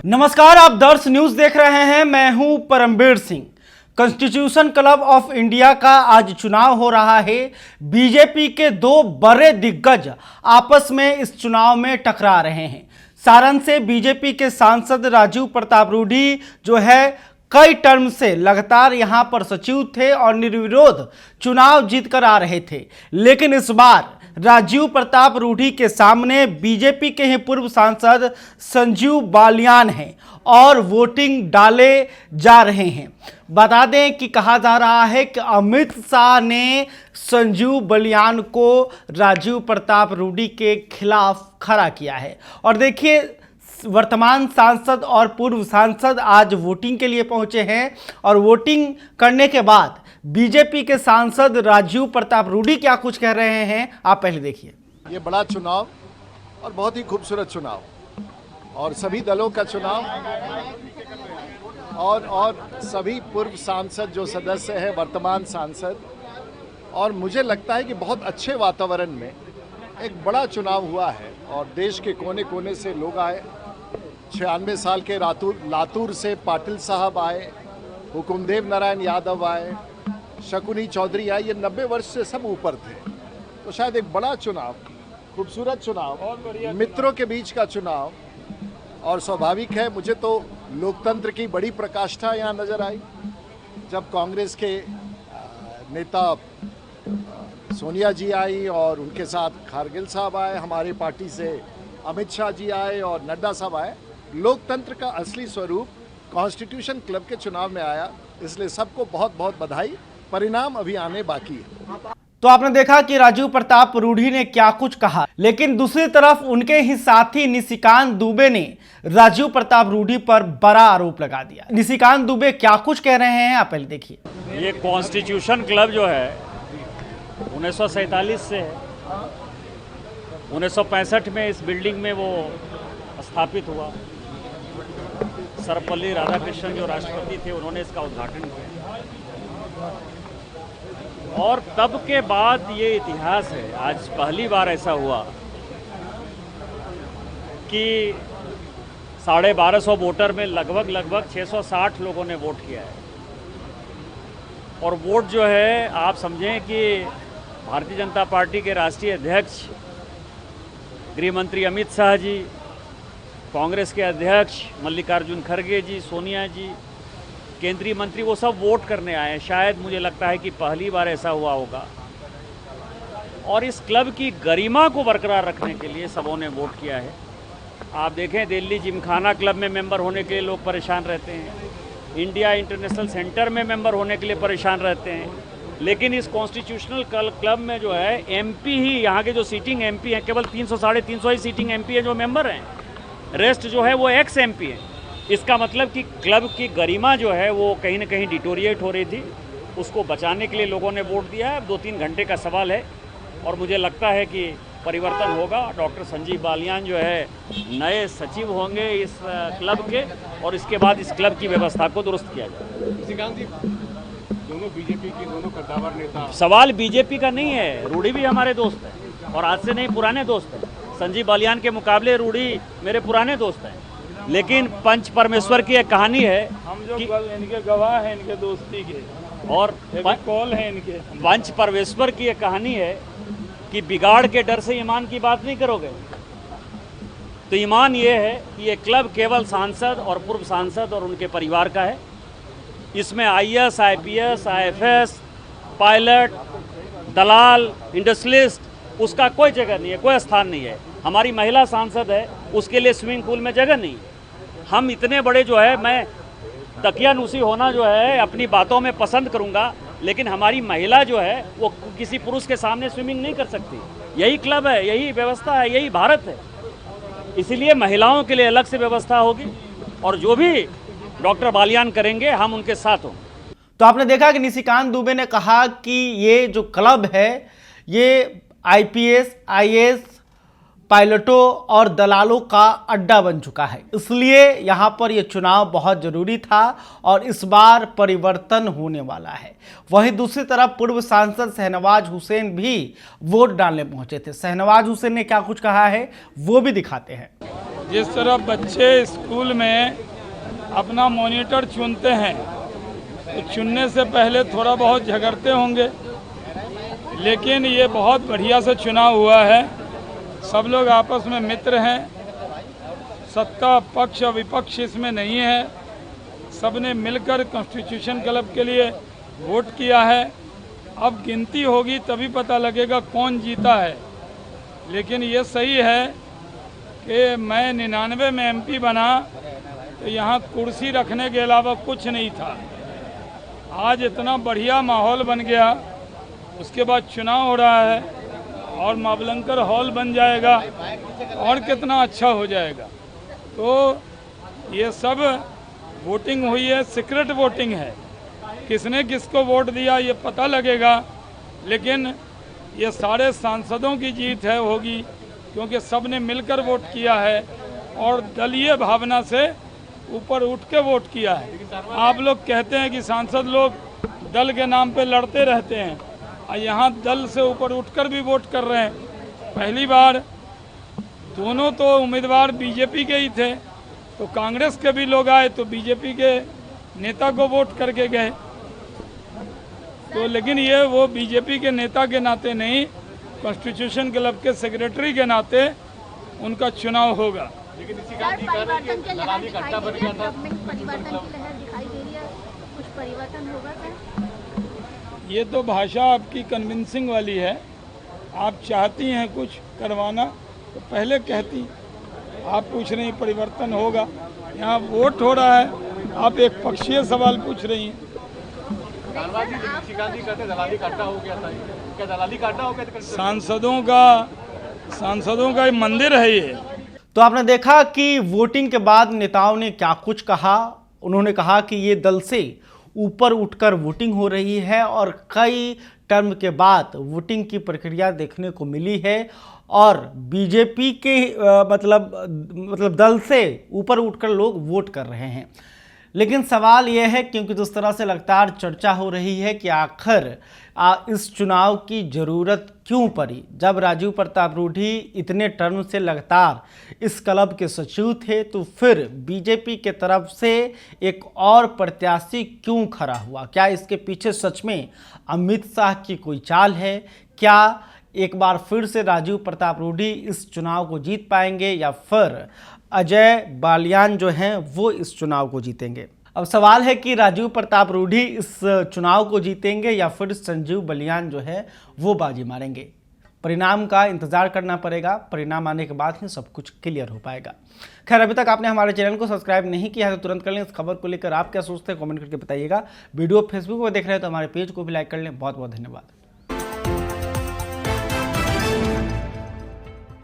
नमस्कार, आप दर्श न्यूज देख रहे हैं। मैं हूं Paramvir Singh. Constitution club of India का आज चुनाव हो रहा है। बीजेपी के दो बड़े दिग्गज आपस में इस चुनाव में टकरा रहे हैं। सारण से बीजेपी के सांसद राजीव प्रताप रूडी जो है कई टर्म से लगातार यहां पर सचिव थे और निर्विरोध चुनाव जीतकर आ रहे थे, लेकिन इस बार राजीव प्रताप रूडी के सामने बीजेपी के ही पूर्व सांसद संजीव बालियान हैं और वोटिंग डाले जा रहे हैं। बता दें कि कहा जा रहा है कि अमित शाह ने संजीव बालियान को राजीव प्रताप रूडी के खिलाफ खड़ा किया है। और देखिए, वर्तमान सांसद और पूर्व सांसद आज वोटिंग के लिए पहुंचे हैं और वोटिंग करने के बाद बीजेपी के सांसद राजीव प्रताप रूडी क्या कुछ कह रहे हैं, आप पहले देखिए। ये बड़ा चुनाव और बहुत ही खूबसूरत चुनाव और सभी दलों का चुनाव और सभी पूर्व सांसद जो सदस्य हैं, वर्तमान सांसद, और मुझे लगता है कि बहुत अच्छे वातावरण में एक बड़ा चुनाव हुआ है और देश के कोने कोने से लोग आए। 96 साल के लातूर से पाटिल साहब आए, हुकुमदेव नारायण यादव आए, शकुनी चौधरी आए। ये 90 वर्ष से सब ऊपर थे, तो शायद एक बड़ा चुनाव, खूबसूरत चुनाव, मित्रों के बीच का चुनाव। और स्वाभाविक है, मुझे तो लोकतंत्र की बड़ी प्रकाष्ठा यहाँ नजर आई जब कांग्रेस के नेता सोनिया जी आई और उनके साथ खारगिल साहब आए, हमारे पार्टी से अमित शाह जी आए और नड्डा साहब आए। लोकतंत्र का असली स्वरूप कॉन्स्टिट्यूशन क्लब के चुनाव में आया, इसलिए सबको बहुत बहुत बधाई। परिणाम अभी आने बाकी है। तो आपने देखा कि राजीव प्रताप रूडी ने क्या कुछ कहा, लेकिन दूसरी तरफ उनके ही साथी निशिकांत दुबे ने राजीव प्रताप रूडी पर बड़ा आरोप लगा दिया। निशिकांत दुबे क्या कुछ कह रहे हैं, आप पहले देखिए। ये कॉन्स्टिट्यूशन क्लब जो है 1947 से है। 1965 में इस बिल्डिंग में वो स्थापित हुआ। सर्वपल्ली राधाकृष्णन जो राष्ट्रपति थे, उन्होंने इसका उद्घाटन किया और तब के बाद ये इतिहास है। आज पहली बार ऐसा हुआ कि 1250 वोटर में लगभग 660 लोगों ने वोट किया है। और वोट जो है, आप समझें कि भारतीय जनता पार्टी के राष्ट्रीय अध्यक्ष गृह मंत्री अमित शाह जी, कांग्रेस के अध्यक्ष मल्लिकार्जुन खड़गे जी, सोनिया जी, केंद्रीय मंत्री, वो सब वोट करने आए हैं। शायद मुझे लगता है कि पहली बार ऐसा हुआ होगा। और इस क्लब की गरिमा को बरकरार रखने के लिए सबों ने वोट किया है। आप देखें, दिल्ली जिमखाना क्लब में मेंबर होने के लिए लोग परेशान रहते हैं, इंडिया इंटरनेशनल सेंटर में मेंबर होने के लिए परेशान रहते हैं, लेकिन इस कॉन्स्टिट्यूशनल क्लब में जो है एमपी ही, यहाँ के जो सीटिंग एमपी हैं, केवल 300-350 ही सीटिंग एमपी है जो मेंबर हैं, रेस्ट जो है वो एक्स एमपी है। इसका मतलब कि क्लब की गरिमा जो है वो कहीं ना कहीं डिटोरिएट हो रही थी। उसको बचाने के लिए लोगों ने वोट दिया है। 2-3 घंटे का सवाल है और मुझे लगता है कि परिवर्तन होगा। डॉक्टर संजीव बालियान जो है नए सचिव होंगे इस क्लब के और इसके बाद इस क्लब की व्यवस्था को दुरुस्त किया जाए। दोनों बीजेपी के दोनों कद्दावर नेता। सवाल बीजेपी का नहीं है, रूडी भी हमारे दोस्त हैं और आज से नहीं, पुराने दोस्त हैं। संजीव बालियान के मुकाबले रूडी मेरे पुराने दोस्त हैं, लेकिन पंच परमेश्वर की एक कहानी है। हम जो इनके गवाह हैं इनके दोस्ती के, और कॉल है इनके। पंच परमेश्वर की एक कहानी है कि बिगाड़ के डर से ईमान की बात नहीं करोगे। तो ईमान ये है कि ये क्लब केवल सांसद और पूर्व सांसद और उनके परिवार का है। इसमें IAS, IPS, IFS, पायलट, दलाल, इंडस्ट्रियलिस्ट, उसका कोई जगह नहीं है, कोई स्थान नहीं है। हमारी महिला सांसद है, उसके लिए स्विमिंग पूल में जगह नहीं। हम इतने बड़े जो है, मैं तकियानुसी होना जो है अपनी बातों में पसंद करूंगा, लेकिन हमारी महिला जो है वो किसी पुरुष के सामने स्विमिंग नहीं कर सकती। यही क्लब है, यही व्यवस्था है, यही भारत है। इसीलिए महिलाओं के लिए अलग से व्यवस्था होगी और जो भी डॉक्टर बालियान करेंगे हम उनके साथ हों। तो आपने देखा कि निशिकांत दुबे ने कहा कि ये जो क्लब है ये IPS, IAS, पायलटों और दलालों का अड्डा बन चुका है, इसलिए यहाँ पर यह चुनाव बहुत जरूरी था और इस बार परिवर्तन होने वाला है। वहीं दूसरी तरफ पूर्व सांसद शहनवाज हुसैन भी वोट डालने पहुंचे थे। शहनवाज हुसैन ने क्या कुछ कहा है वो भी दिखाते हैं। जिस तरह बच्चे स्कूल में अपना मॉनिटर चुनते हैं तो चुनने से पहले थोड़ा बहुत झगड़ते होंगे, लेकिन ये बहुत बढ़िया से चुनाव हुआ है। सब लोग आपस में मित्र हैं, सत्ता पक्ष और विपक्ष इसमें नहीं है। सबने मिलकर कॉन्स्टिट्यूशन क्लब के लिए वोट किया है। अब गिनती होगी तभी पता लगेगा कौन जीता है, लेकिन ये सही है कि मैं 99 में एमपी बना तो यहाँ कुर्सी रखने के अलावा कुछ नहीं था। आज इतना बढ़िया माहौल बन गया, उसके बाद चुनाव हो रहा है और मावलंकर हॉल बन जाएगा और कितना अच्छा हो जाएगा। तो ये सब वोटिंग हुई है, सीक्रेट वोटिंग है, किसने किसको वोट दिया ये पता लगेगा, लेकिन ये सारे सांसदों की जीत है होगी, क्योंकि सब ने मिलकर वोट किया है और दलीय भावना से ऊपर उठ के वोट किया है। आप लोग कहते हैं कि सांसद लोग दल के नाम पे लड़ते रहते हैं, और यहाँ दल से ऊपर उठकर भी वोट कर रहे हैं। पहली बार दोनों तो उम्मीदवार बीजेपी के ही थे, तो कांग्रेस के भी लोग आए तो बीजेपी के नेता को वोट करके गए। तो लेकिन ये वो बीजेपी के नेता के नाते नहीं, कॉन्स्टिट्यूशन क्लब के सेक्रेटरी के नाते उनका चुनाव होगा। लेकिन इसी का परिवर्तन की लहर दिखाई दे रही है, कुछ परिवर्तन होगा सर? ये तो भाषा आपकी कन्विंसिंग वाली है। आप चाहती हैं कुछ करवाना तो पहले कहती। आप पूछ रही परिवर्तन होगा, यहाँ वोट हो रहा है, आप एक पक्षीय सवाल पूछ रही हैं। सांसदों का मंदिर है ये। तो आपने देखा कि वोटिंग के बाद नेताओं ने क्या कुछ कहा। उन्होंने कहा कि ये दल से ऊपर उठकर वोटिंग हो रही है और कई टर्म के बाद वोटिंग की प्रक्रिया देखने को मिली है और बीजेपी के मतलब दल से ऊपर उठकर लोग वोट कर रहे हैं। लेकिन सवाल यह है, क्योंकि जिस तरह से लगातार चर्चा हो रही है कि आखिर इस चुनाव की ज़रूरत क्यों पड़ी, जब राजीव प्रताप रूढ़ी इतने टर्म से लगातार इस क्लब के सचिव थे, तो फिर बीजेपी के तरफ से एक और प्रत्याशी क्यों खड़ा हुआ? क्या इसके पीछे सच में अमित शाह की कोई चाल है? क्या एक बार फिर से राजीव प्रताप रूढ़ी इस चुनाव को जीत पाएंगे या फिर अजय बालियान जो हैं वो इस चुनाव को जीतेंगे? अब सवाल है कि राजीव प्रताप रूढ़ी इस चुनाव को जीतेंगे या फिर संजीव बलियान जो है वो बाजी मारेंगे। परिणाम का इंतजार करना पड़ेगा, परिणाम आने के बाद ही सब कुछ क्लियर हो पाएगा। खैर, अभी तक आपने हमारे चैनल को सब्सक्राइब नहीं किया है तो तुरंत कर लें। इस खबर को लेकर आप क्या सोचते हैं कमेंट करके बताइएगा। वीडियो फेसबुक पर देख रहे हैं तो हमारे पेज को भी लाइक कर लें। बहुत बहुत धन्यवाद।